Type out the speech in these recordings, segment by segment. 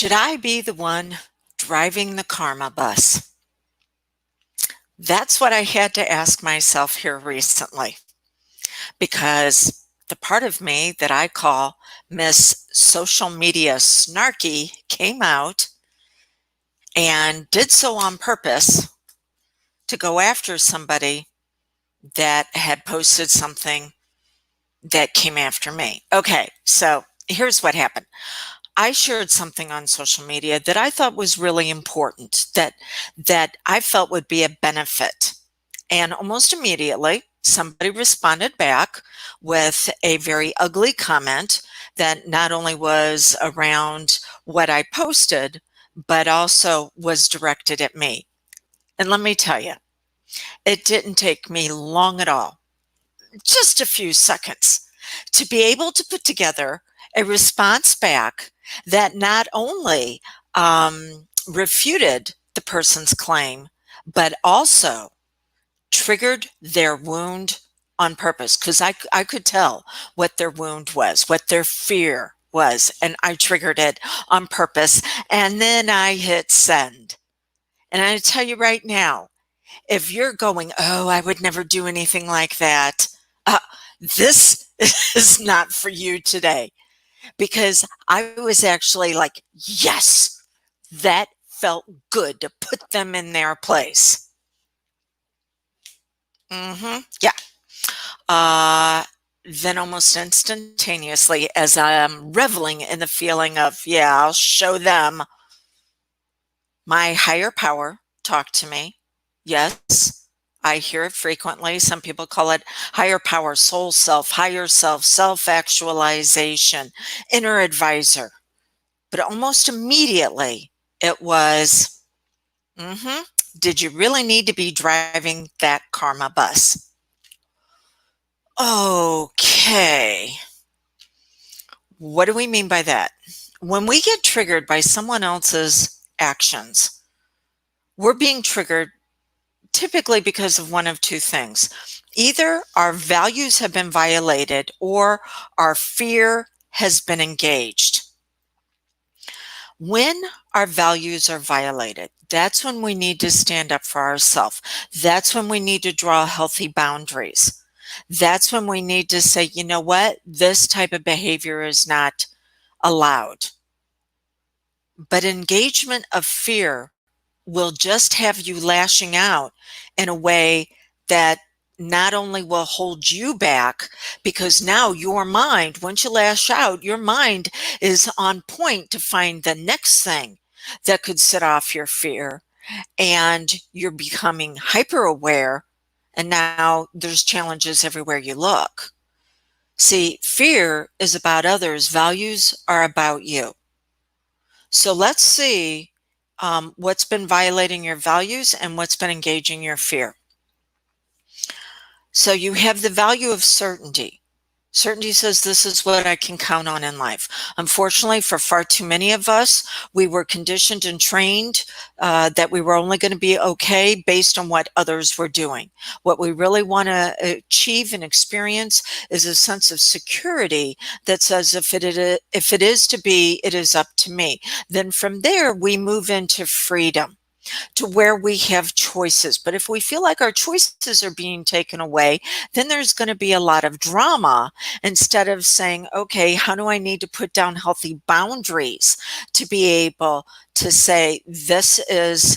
Should I be the one driving the karma bus? That's what I had to ask myself here recently because the part of me that I call Miss Social Media Snarky came out and did so on purpose to go after somebody that had posted something that came after me. Okay, so here's what happened. I shared something on social media that I thought was really important, that I felt would be a benefit. And almost immediately, somebody responded back with a very ugly comment that not only was around what I posted, but also was directed at me. And let me tell you, it didn't take me long at all, just a few seconds, to be able to put together a response back that not only refuted the person's claim, but also triggered their wound on purpose, because I could tell what their wound was, what their fear was, and I triggered it on purpose. And then I hit send. And I tell you right now, if you're going, oh, I would never do anything like that, this is not for you today, because I was actually like, yes, that felt good to put them in their place. Yeah. Uh, then almost instantaneously, as I'm reveling in the feeling of, yeah, I'll show them, my higher power talk to me. Yes, I hear it frequently. Some people call it higher power, soul self, higher self, self-actualization, inner advisor. But almost immediately it was, did you really need to be driving that karma bus? Okay. What do we mean by that? When we get triggered by someone else's actions, we're being triggered typically because of one of two things. Either our values have been violated or our fear has been engaged. When our values are violated, that's when we need to stand up for ourselves. That's when we need to draw healthy boundaries. That's when we need to say, you know what, this type of behavior is not allowed. But engagement of fear will just have you lashing out in a way that not only will hold you back, because now your mind, once you lash out, your mind is on point to find the next thing that could set off your fear, and you're becoming hyper aware, and now there's challenges everywhere you look. See, fear is about others, values are about you. So let's see what's been violating your values and what's been engaging your fear. So you have the value of certainty. Certainty says this is what I can count on in life. Unfortunately, for far too many of us, we were conditioned and trained that we were only going to be okay based on what others were doing. What we really want to achieve and experience is a sense of security that says if it is to be, it is up to me. Then from there, we move into freedom, to where we have choices. But if we feel like our choices are being taken away, then there's going to be a lot of drama, instead of saying, okay, how do I need to put down healthy boundaries to be able to say, this is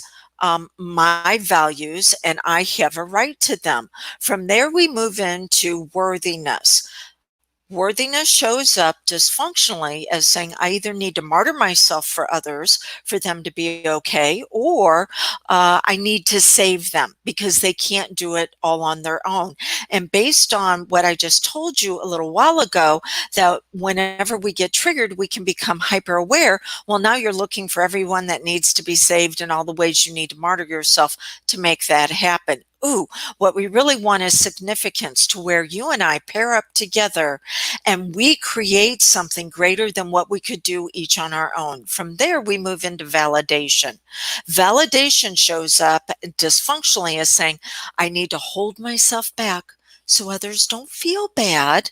my values and I have a right to them. From there, we move into worthiness. Worthiness shows up dysfunctionally as saying, I either need to martyr myself for others for them to be okay, or I need to save them because they can't do it all on their own. And based on what I just told you a little while ago, that whenever we get triggered, we can become hyper aware. Well, now you're looking for everyone that needs to be saved and all the ways you need to martyr yourself to make that happen. Ooh, what we really want is significance, to where you and I pair up together and we create something greater than what we could do each on our own. From there, we move into validation. Validation shows up dysfunctionally as saying, I need to hold myself back so others don't feel bad.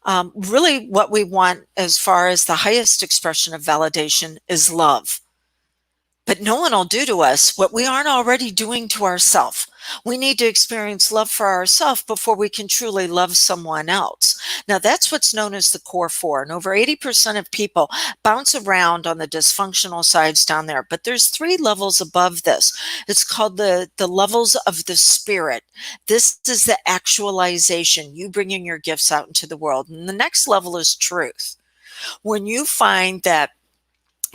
Really, what we want as far as the highest expression of validation is love. But no one will do to us what we aren't already doing to ourselves. We need to experience love for ourselves before we can truly love someone else. Now, that's what's known as the core four. And over 80% of people bounce around on the dysfunctional sides down there. But there's three levels above this. It's called the levels of the spirit. This is the actualization, you bringing your gifts out into the world. And the next level is truth. When you find that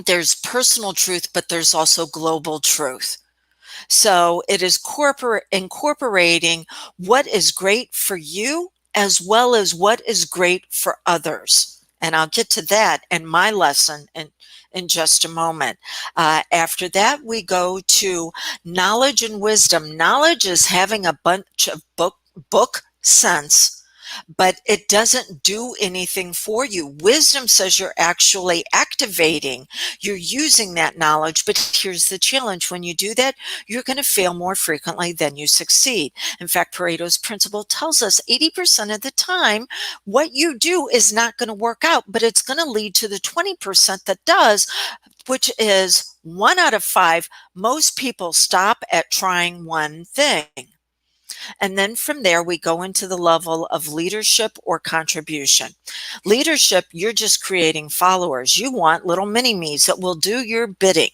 there's personal truth, but there's also global truth. So it is incorporating what is great for you as well as what is great for others. And I'll get to that in my lesson in just a moment. After that, we go to knowledge and wisdom. Knowledge is having a bunch of book sense, but it doesn't do anything for you. Wisdom says you're actually activating, you're using that knowledge, but here's the challenge. When you do that, you're going to fail more frequently than you succeed. In fact, Pareto's principle tells us 80% of the time, what you do is not going to work out, but it's going to lead to the 20% that does, which is 1 out of 5. Most people stop at trying one thing. And then from there, we go into the level of leadership or contribution. Leadership, you're just creating followers. You want little mini-me's that will do your bidding.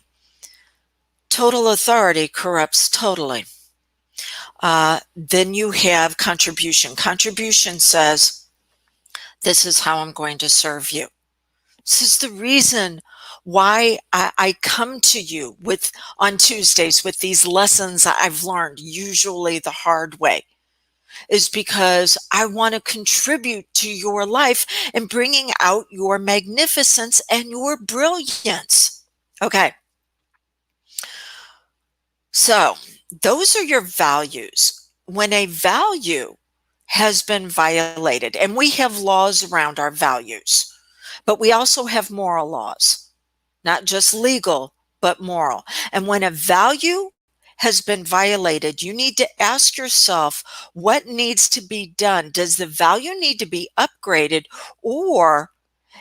Total authority corrupts totally. Then you have contribution. Contribution says, this is how I'm going to serve you. This is the reason why I come to you on Tuesdays with these lessons I've learned, usually the hard way, is because I want to contribute to your life and bringing out your magnificence and your brilliance. Okay. So those are your values. When a value has been violated, and we have laws around our values, but we also have moral laws. Not just legal, but moral. And when a value has been violated, you need to ask yourself what needs to be done. Does the value need to be upgraded, or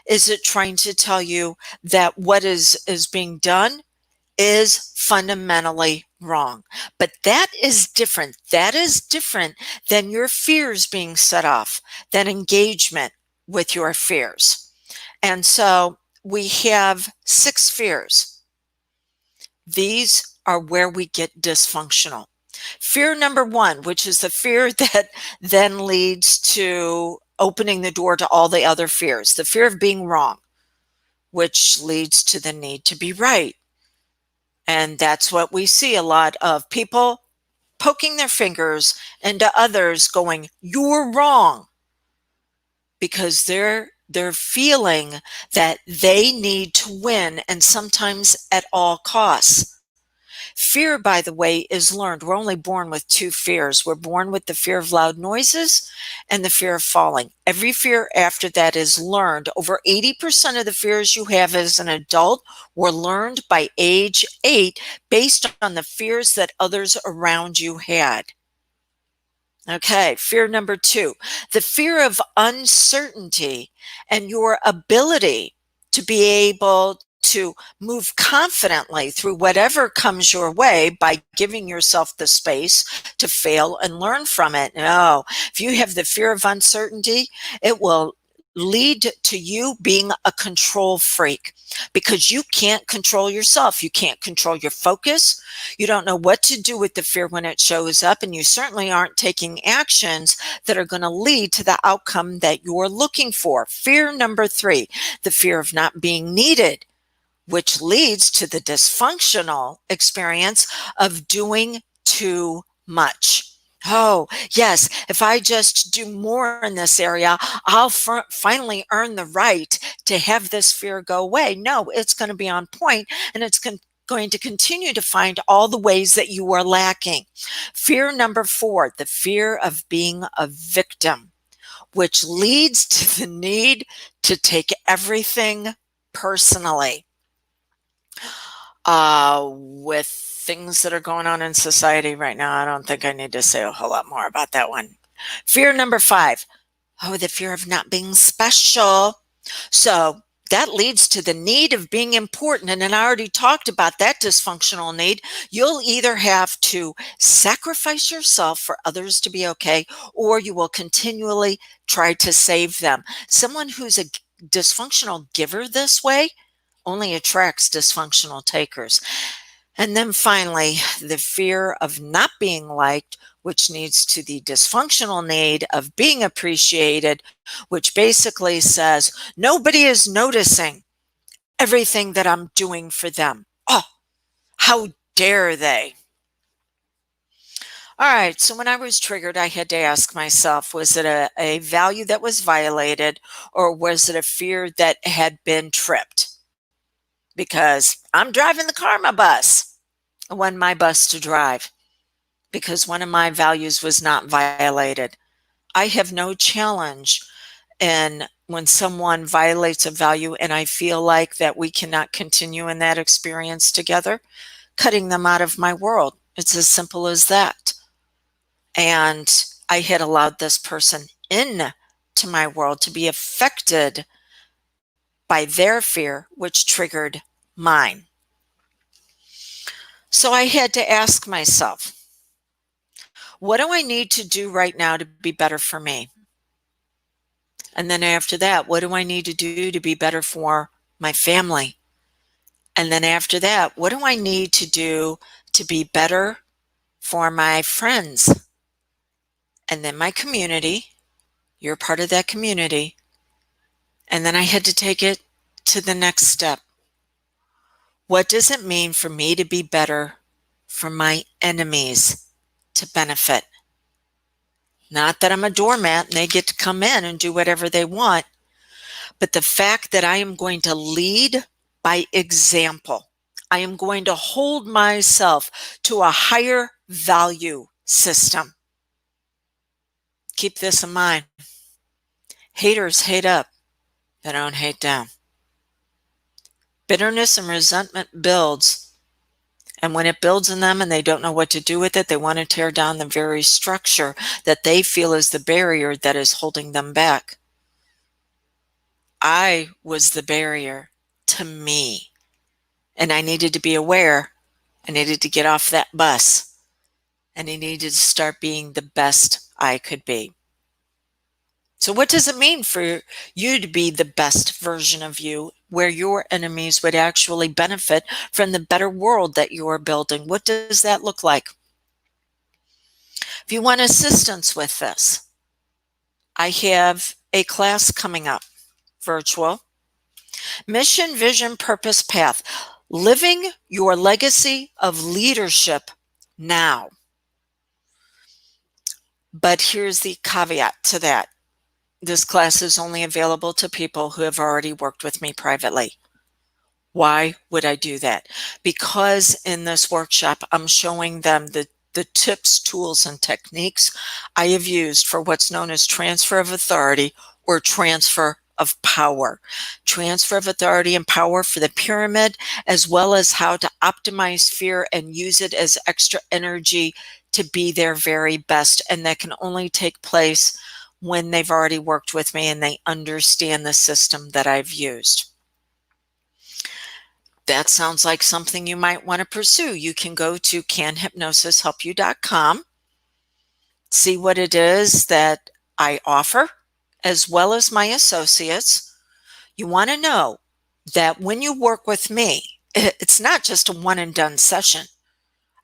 is it trying to tell you that what is being done is fundamentally wrong? But that is different. That is different than your fears being set off, than engagement with your fears. And so we have 6 fears. These are where we get dysfunctional. Fear number 1, which is the fear that then leads to opening the door to all the other fears, the fear of being wrong, which leads to the need to be right. And that's what we see a lot of, people poking their fingers into others going, you're wrong, because they're feeling that they need to win, and sometimes at all costs. Fear, by the way, is learned. We're only born with 2 fears. We're born with the fear of loud noises and the fear of falling. Every fear after that is learned. Over 80% of the fears you have as an adult were learned by age 8 based on the fears that others around you had. Okay, fear number 2, the fear of uncertainty and your ability to be able to move confidently through whatever comes your way by giving yourself the space to fail and learn from it. No, if you have the fear of uncertainty, it will lead to you being a control freak, because you can't control yourself. You can't control your focus. You don't know what to do with the fear when it shows up, and you certainly aren't taking actions that are going to lead to the outcome that you're looking for. Fear number 3, the fear of not being needed, which leads to the dysfunctional experience of doing too much. Oh, yes, if I just do more in this area, I'll finally earn the right to have this fear go away. No, it's going to be on point, and it's going to continue to find all the ways that you are lacking. Fear number 4, the fear of being a victim, which leads to the need to take everything personally. With things that are going on in society right now, I don't think I need to say a whole lot more about that one. Fear number 5. Oh, the fear of not being special. So that leads to the need of being important. And then I already talked about that dysfunctional need. You'll either have to sacrifice yourself for others to be okay, or you will continually try to save them. Someone who's a dysfunctional giver this way only attracts dysfunctional takers. And then finally, the fear of not being liked, which leads to the dysfunctional need of being appreciated, which basically says, nobody is noticing everything that I'm doing for them. Oh, how dare they? All right, so when I was triggered, I had to ask myself, was it a value that was violated, or was it a fear that had been tripped? Because I'm driving the karma bus. I want my bus to drive because one of my values was not violated. I have no challenge in when someone violates a value and I feel like that we cannot continue in that experience together, cutting them out of my world. It's as simple as that. And I had allowed this person in to my world to be affected by their fear, which triggered mine. So I had to ask myself, what do I need to do right now to be better for me? And then after that, what do I need to do to be better for my family? And then after that, what do I need to do to be better for my friends? And then my community. You're part of that community. And then I had to take it to the next step. What does it mean for me to be better for my enemies to benefit? Not that I'm a doormat and they get to come in and do whatever they want, but the fact that I am going to lead by example. I am going to hold myself to a higher value system. Keep this in mind. Haters hate up, they don't hate down. Bitterness and resentment builds. And when it builds in them and they don't know what to do with it, they want to tear down the very structure that they feel is the barrier that is holding them back. I was the barrier to me. And I needed to be aware. I needed to get off that bus. And I needed to start being the best I could be. So what does it mean for you to be the best version of you, where your enemies would actually benefit from the better world that you are building? What does that look like? If you want assistance with this, I have a class coming up, virtual. Mission, Vision, Purpose, Path. Living your legacy of leadership now. But here's the caveat to that. This class is only available to people who have already worked with me privately. Why would I do that? Because in this workshop, I'm showing them the tips, tools, and techniques I have used for what's known as transfer of authority or transfer of power. Transfer of authority and power for the pyramid, as well as how to optimize fear and use it as extra energy to be their very best. And that can only take place when they've already worked with me and they understand the system that I've used. That sounds like something you might want to pursue. You can go to canhypnosishelpyou.com, see what it is that I offer, as well as my associates. You want to know that when you work with me, it's not just a one and done session.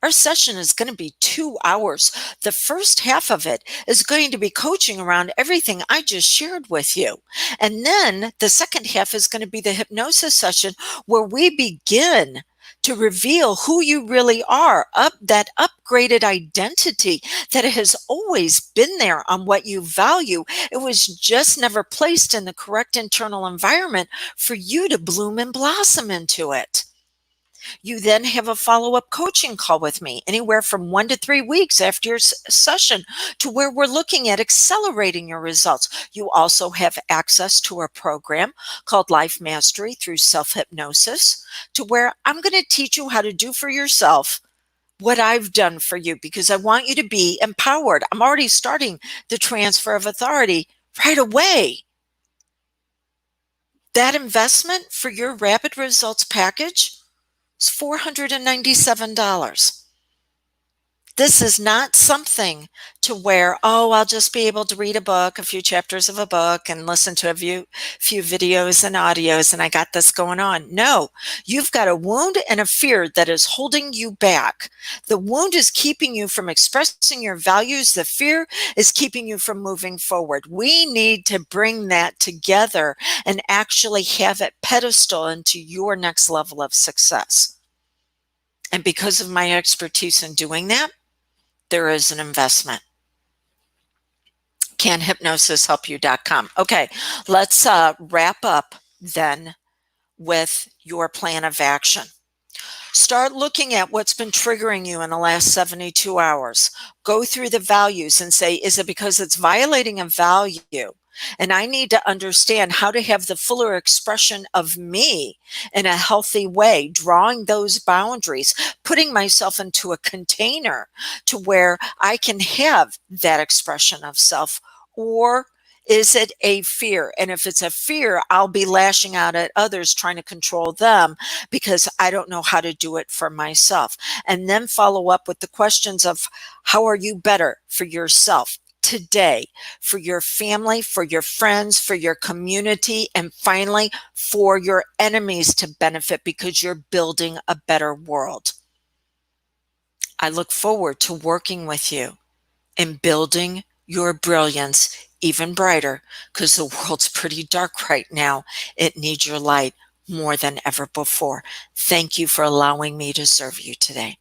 Our session is going to be 2 hours. The first half of it is going to be coaching around everything I just shared with you. And then the second half is going to be the hypnosis session where we begin to reveal who you really are, that upgraded identity that has always been there on what you value. It was just never placed in the correct internal environment for you to bloom and blossom into it. You then have a follow-up coaching call with me, anywhere from 1 to 3 weeks after your session, to where we're looking at accelerating your results. You also have access to a program called Life Mastery through self-hypnosis, to where I'm going to teach you how to do for yourself what I've done for you, because I want you to be empowered. I'm already starting the transfer of authority right away. That investment for your Rapid Results package is $497. This is not something to where, oh, I'll just be able to read a book, a few chapters of a book, and listen to a few videos and audios, and I got this going on. No, you've got a wound and a fear that is holding you back. The wound is keeping you from expressing your values. The fear is keeping you from moving forward. We need to bring that together and actually have it pedestal into your next level of success. And because of my expertise in doing that, there is an investment. CanHypnosisHelpYou.com. Okay, let's wrap up then with your plan of action. Start looking at what's been triggering you in the last 72 hours. Go through the values and say, is it because it's violating a value? And I need to understand how to have the fuller expression of me in a healthy way, drawing those boundaries, putting myself into a container to where I can have that expression of self. Or is it a fear? And if it's a fear, I'll be lashing out at others, trying to control them because I don't know how to do it for myself. And then follow up with the questions of how are you better for yourself today, for your family, for your friends, for your community, and finally for your enemies to benefit because you're building a better world. I look forward to working with you in building your brilliance even brighter, because the world's pretty dark right now. It needs your light more than ever before. Thank you for allowing me to serve you today.